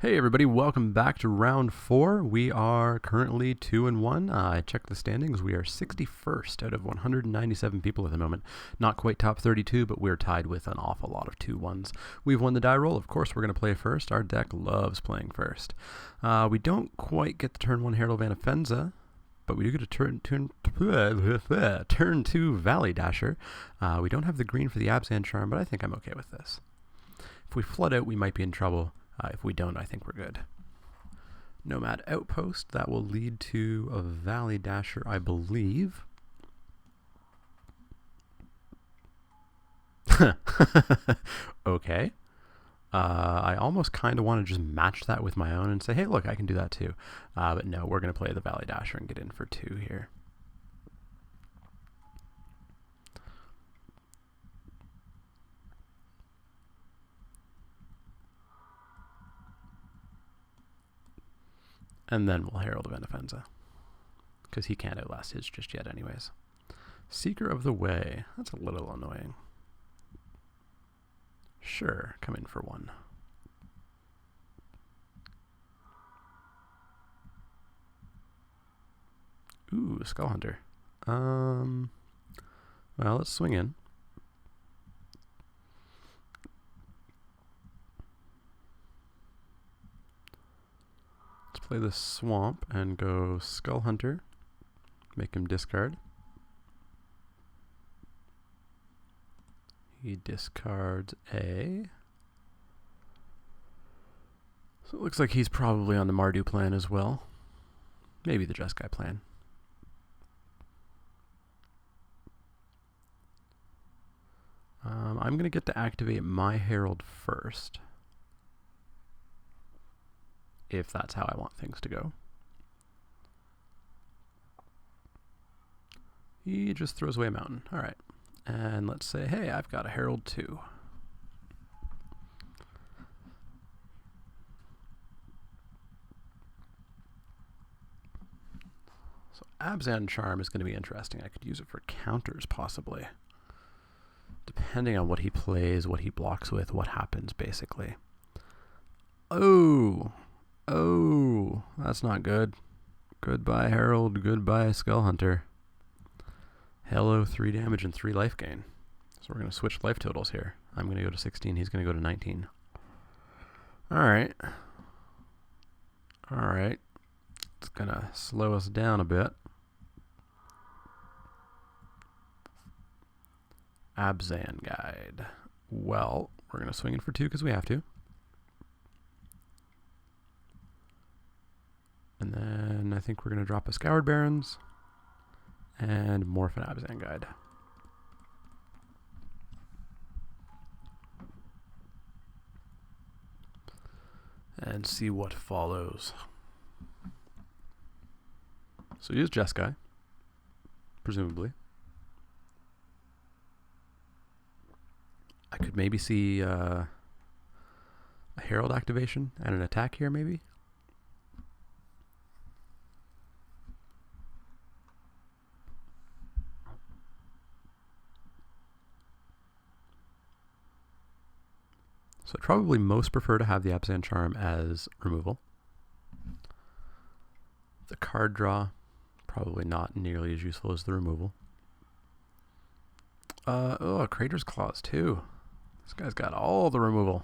Hey everybody, welcome back to round 4. We are currently 2-1. I checked the standings. We are 61st out of 197 people at the moment. Not quite top 32, but we're tied with an awful lot of 2-1s. We've won the die roll. Of course, we're going to play first. Our deck loves playing first. We don't quite get the turn 1 Herald of Anafenza, but we do get a turn 2 Valley Dasher. We don't have the green for the Abzan Charm, but I think I'm okay with this. If we flood out, we might be in trouble. If we don't, I think we're good. Nomad Outpost, that will lead to a Valley Dasher, I believe. Okay. I almost kind of want to just match that with my own and say, hey, look, I can do that too. But no, we're going to play the Valley Dasher and get in for 2 here. And then we'll Herald of Anafenza, because he can't outlast his just yet anyways. Seeker of the Way. That's a little annoying. Sure, come in for 1. Ooh, Skull Hunter. Well, let's swing in. Play the Swamp and go Skull Hunter. Make him discard. He discards a. So it looks like he's probably on the Mardu plan as well. Maybe the Jeskai plan. I'm going to get to activate my Herald first, if that's how I want things to go. He just throws away a mountain. All right. And let's say, hey, I've got a Herald too. So Abzan Charm is going to be interesting. I could use it for counters possibly, depending on what he plays, what he blocks with, what happens basically. Oh, that's not good. Goodbye, Herald. Goodbye, Skull Hunter. Hello, 3 damage and 3 life gain. So we're going to switch life totals here. I'm going to go to 16. He's going to go to 19. Alright. Alright. It's going to slow us down a bit. Abzan Guide. Well, we're going to swing in for 2 because we have to. And then I think we're going to drop a Scoured Barrens and morph an Abzan Guide. And see what follows. So use Jeskai, presumably. I could maybe see a Herald activation and an attack here, maybe. So I'd probably most prefer to have the Abzan Charm as removal. The card draw, probably not nearly as useful as the removal. Oh, Crater's Claws too. This guy's got all the removal.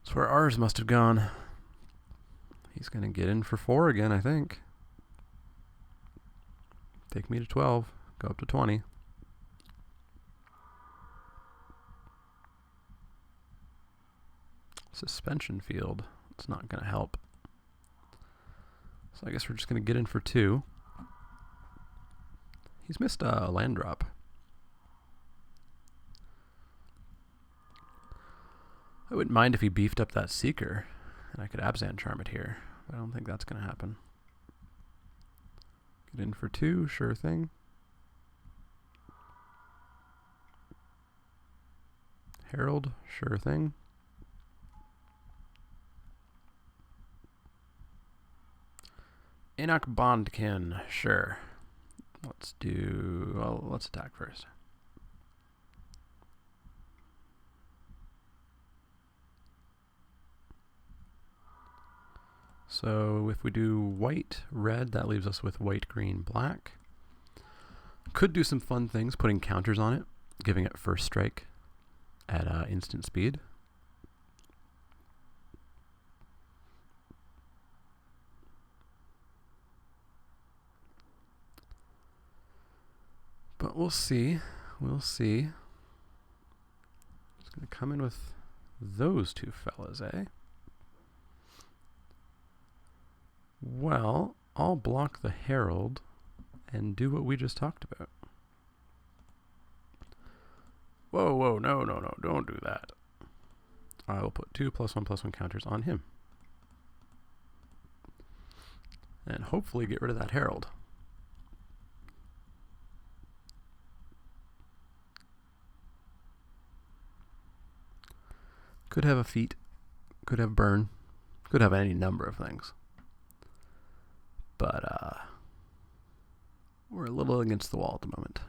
That's where ours must have gone. He's going to get in for 4 again, I think. Take me to 12, go up to 20. Suspension Field. It's not going to help. So I guess we're just going to get in for 2. He's missed a land drop. I wouldn't mind if he beefed up that Seeker, and I could Abzan Charm it here. But I don't think that's going to happen. Get in for 2, sure thing. Herald, sure thing. Enoch Bondkin, sure. Let's do, well, let's attack first. So if we do white, red, that leaves us with white, green, black. Could do some fun things, putting counters on it, giving it first strike at instant speed. But we'll see. We'll see. Just going to come in with those two fellas, eh? Well, I'll block the Herald and do what we just talked about. Whoa, whoa, no, no, no, don't do that. I will put 2 +1/+1 counters on him. And hopefully get rid of that Herald. Could have a feat, could have burn, could have any number of things. But we're a little against the wall at the moment.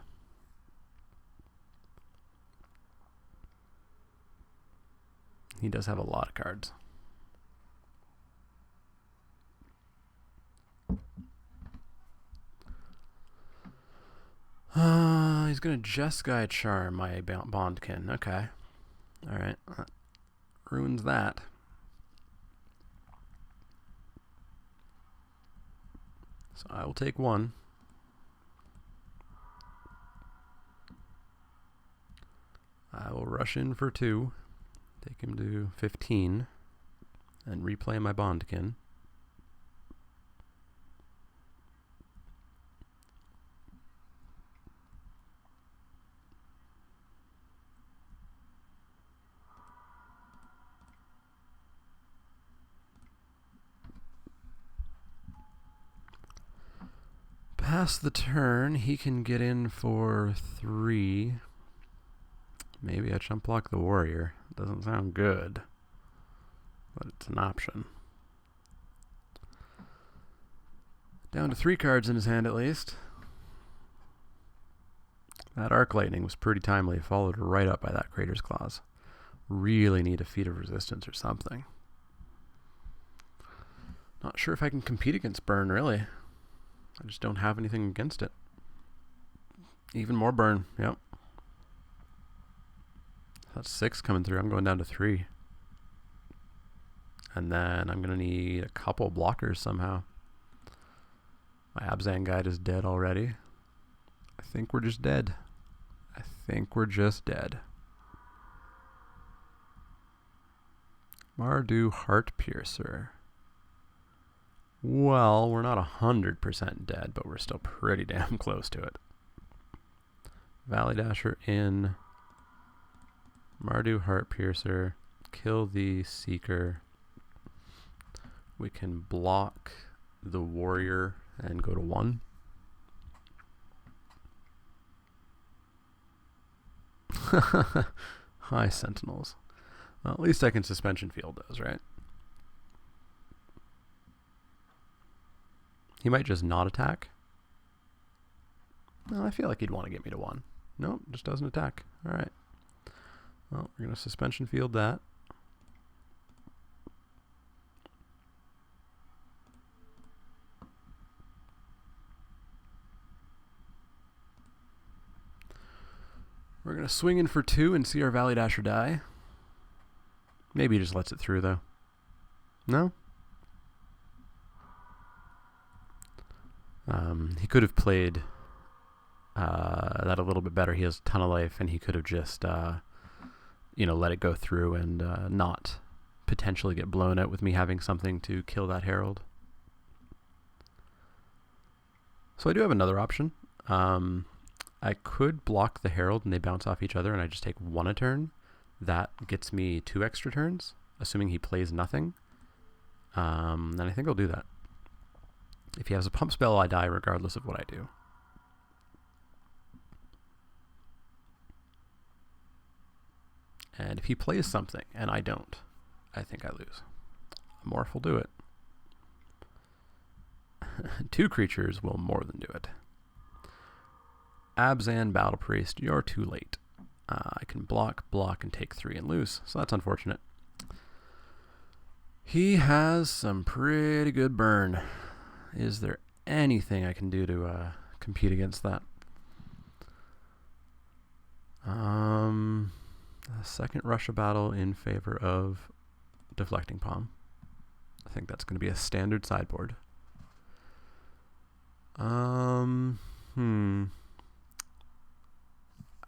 He does have a lot of cards. He's going to Jeskai Charm my Bondkin. Okay. Alright. That ruins that. So I will take 1. I will rush in for 2. Take him to 15. And replay my Bondkin. Pass the turn, he can get in for 3. Maybe I chump block the warrior. Doesn't sound good, but it's an option. Down to 3 cards in his hand at least. That Arc Lightning was pretty timely, followed right up by that Crater's Claws. Really need a feat of resistance or something. Not sure if I can compete against burn, really. I just don't have anything against it. Even more burn, yep. That's 6 coming through. I'm going down to 3. And then I'm going to need a couple blockers somehow. My Abzan Guide is dead already. I think we're just dead. I think we're just dead. Mardu Heart Piercer. Well, we're not 100% dead, but we're still pretty damn close to it. Valley Dasher in. Mardu Heart Piercer. Kill the Seeker. We can block the Warrior and go to 1. Hi, Sentinels. Well, at least I can Suspension Field those, right? He might just not attack. No, I feel like he'd want to get me to 1. Nope, just doesn't attack. Alright. Well, we're going to Suspension Field that. We're going to swing in for 2 and see our Valley Dasher die. Maybe he just lets it through, though. No? He could have played that a little bit better. He has a ton of life, and he could have just, you know, let it go through and not potentially get blown out with me having something to kill that Herald. So I do have another option. I could block the Herald and they bounce off each other and I just take 1 a turn. That gets me 2 extra turns, assuming he plays nothing. And I think I'll do that. If he has a pump spell, I die regardless of what I do. And if he plays something and I don't, I think I lose. A Morph will do it. 2 creatures will more than do it. Abzan Battle Priest, you're too late. I can block, and take 3 and lose, so that's unfortunate. He has some pretty good burn. Is there anything I can do to compete against that? A second Russia battle in favor of deflecting palm. I think that's going to be a standard sideboard. I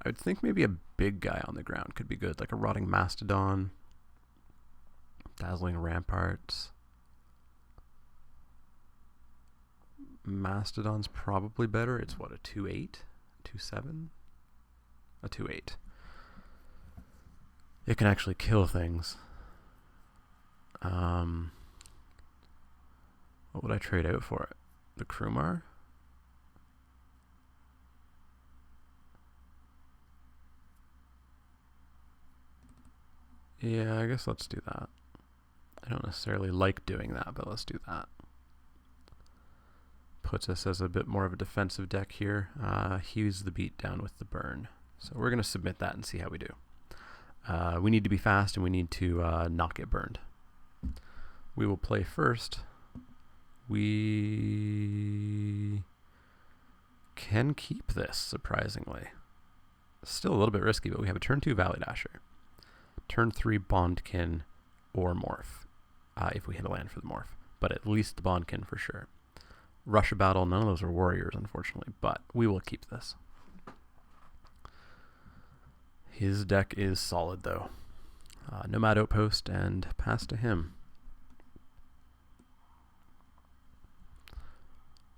would think maybe a big guy on the ground could be good, like a rotting mastodon, dazzling ramparts. Mastodon's probably better. It's what, a 2/8, 2/7, a 2/8. It can actually kill things. What would I trade out for it? The Krumar? Yeah, I guess let's do that. I don't necessarily like doing that, but let's do that. Puts us as a bit more of a defensive deck here. He's the beat down with the burn. So we're going to submit that and see how we do. We need to be fast and we need to not get burned. We will play first. We can keep this, surprisingly. Still a little bit risky, but we have a turn 2 Valley Dasher. Turn 3 Bondkin or Morph, if we hit a land for the Morph. But at least the Bondkin for sure. Russia Battle, none of those are warriors, unfortunately, but we will keep this. His deck is solid, though. Nomad Outpost and pass to him.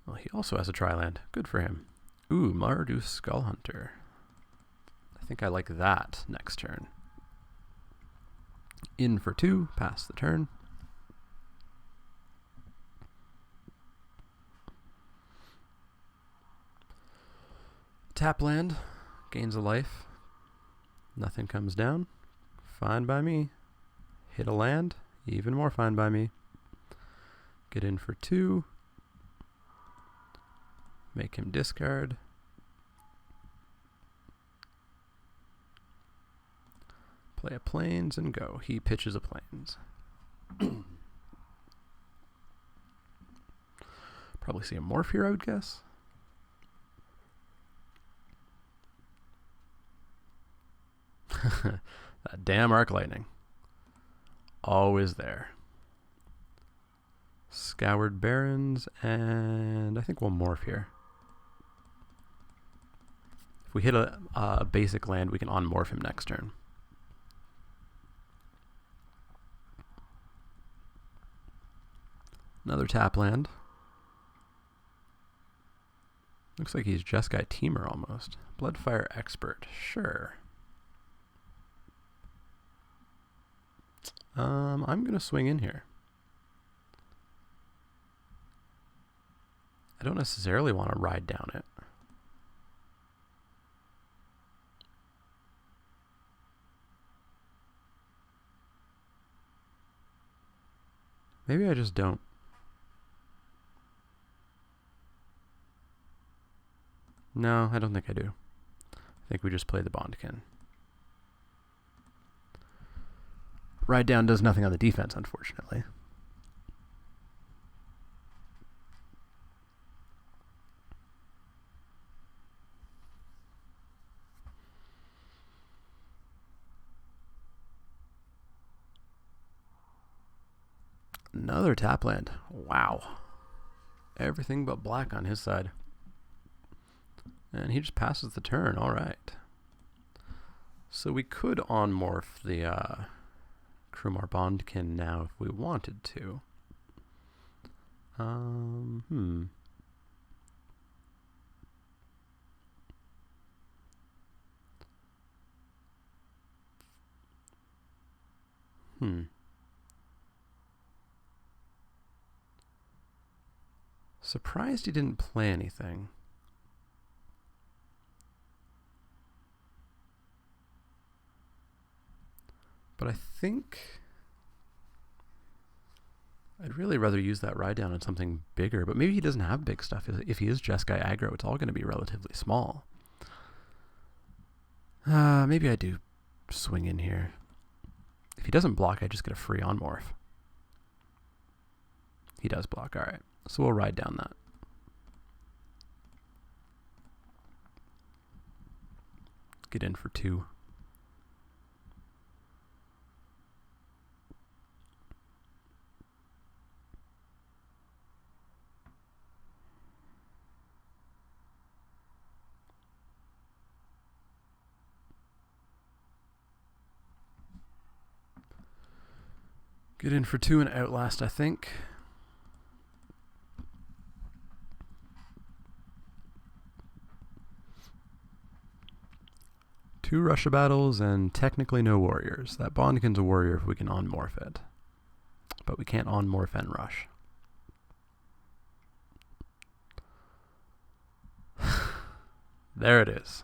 Well, he also has a tri-land. Good for him. Ooh, Mardu Skull Hunter. I think I like that next turn. In for 2, pass the turn. Tap land, gains a life. Nothing comes down. Fine by me. Hit a land, even more fine by me. Get in for 2. Make him discard. Play a plains and go. He pitches a plains. Probably see a morph here, I would guess. That damn arc lightning. Always there. Scoured Barrens, and I think we'll morph here. If we hit a basic land, we can on-morph him next turn. Another tap land. Looks like he's Jeskai Teamer almost. Bloodfire Expert, sure. I'm going to swing in here. I don't necessarily want to ride down it. Maybe I just don't. No, I don't think I do. I think we just play the Bondkin. Ride down does nothing on the defense, unfortunately. Another tap land. Wow. Everything but black on his side. And he just passes the turn. All right. So we could on-morph the Krumar Bondkin now if we wanted to. Surprised he didn't play anything. But I think I'd really rather use that ride down on something bigger. But maybe he doesn't have big stuff. If he is Jeskai aggro, it's all going to be relatively small. Maybe I do swing in here. If he doesn't block, I just get a free on-morph. He does block. All right. So we'll ride down that. Get in for 2. Get in for 2 and outlast, I think. Two Russia battles and technically no warriors. That Bondkin's a warrior if we can on-morph it. But we can't on-morph and rush. There it is.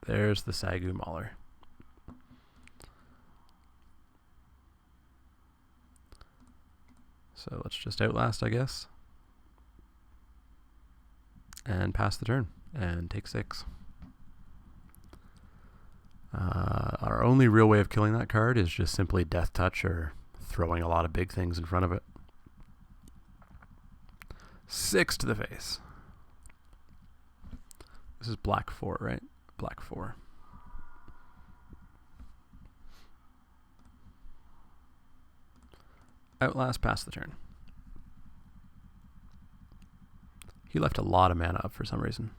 There's the Sagu Mauler. So let's just outlast, I guess. And pass the turn. And take 6. Our only real way of killing that card is just simply Death Touch or throwing a lot of big things in front of it. 6 to the face. This is black 4, right? Black 4. Outlast, pass the turn. He left a lot of mana up for some reason.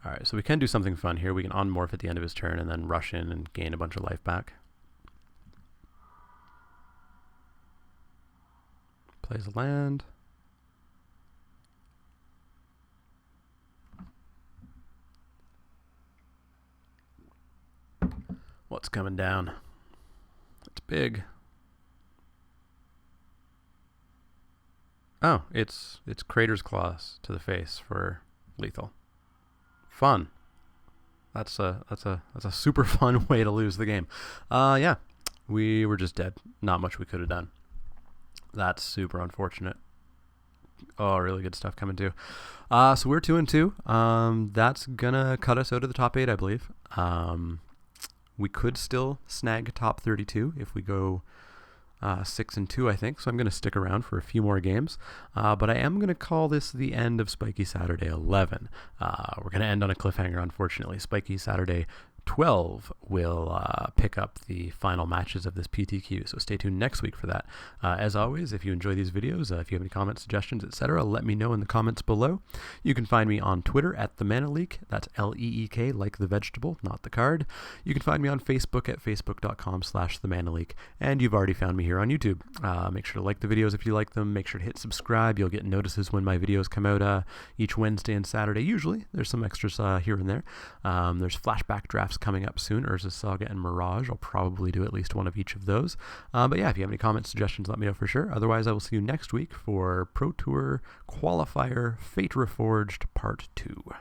Alright, so we can do something fun here. We can on-morph at the end of his turn and then rush in and gain a bunch of life back. Plays a land. What's coming down? It's big. Oh, it's Crater's Claws to the face for lethal. Fun. That's a super fun way to lose the game. Yeah, we were just dead. Not much we could have done. That's super unfortunate. Oh, really good stuff coming too. So we're 2-2. That's gonna cut us out of the top 8, I believe. We could still snag top 32 if we go 6-2, I think. So I'm going to stick around for a few more games. But I am going to call this the end of Spikey Saturday 11. We're going to end on a cliffhanger, unfortunately. Spikey Saturday 12 will pick up the final matches of this PTQ, so stay tuned next week for that. As always, if you enjoy these videos, if you have any comments, suggestions, etc., let me know in the comments below. You can find me on Twitter at the Mana Leek. That's L-E-E-K, like the vegetable, not the card. You can find me on Facebook at facebook.com/themanaleek, and you've already found me here on YouTube. Make sure to like the videos if you like them. Make sure to hit subscribe. You'll get notices when my videos come out each Wednesday and Saturday. Usually, there's some extras here and there. There's flashback drafts coming up soon, Urza's Saga and Mirage. I'll probably do at least one of each of those. But yeah, if you have any comments, suggestions, let me know for sure. Otherwise, I will see you next week for Pro Tour Qualifier Fate Reforged Part 2.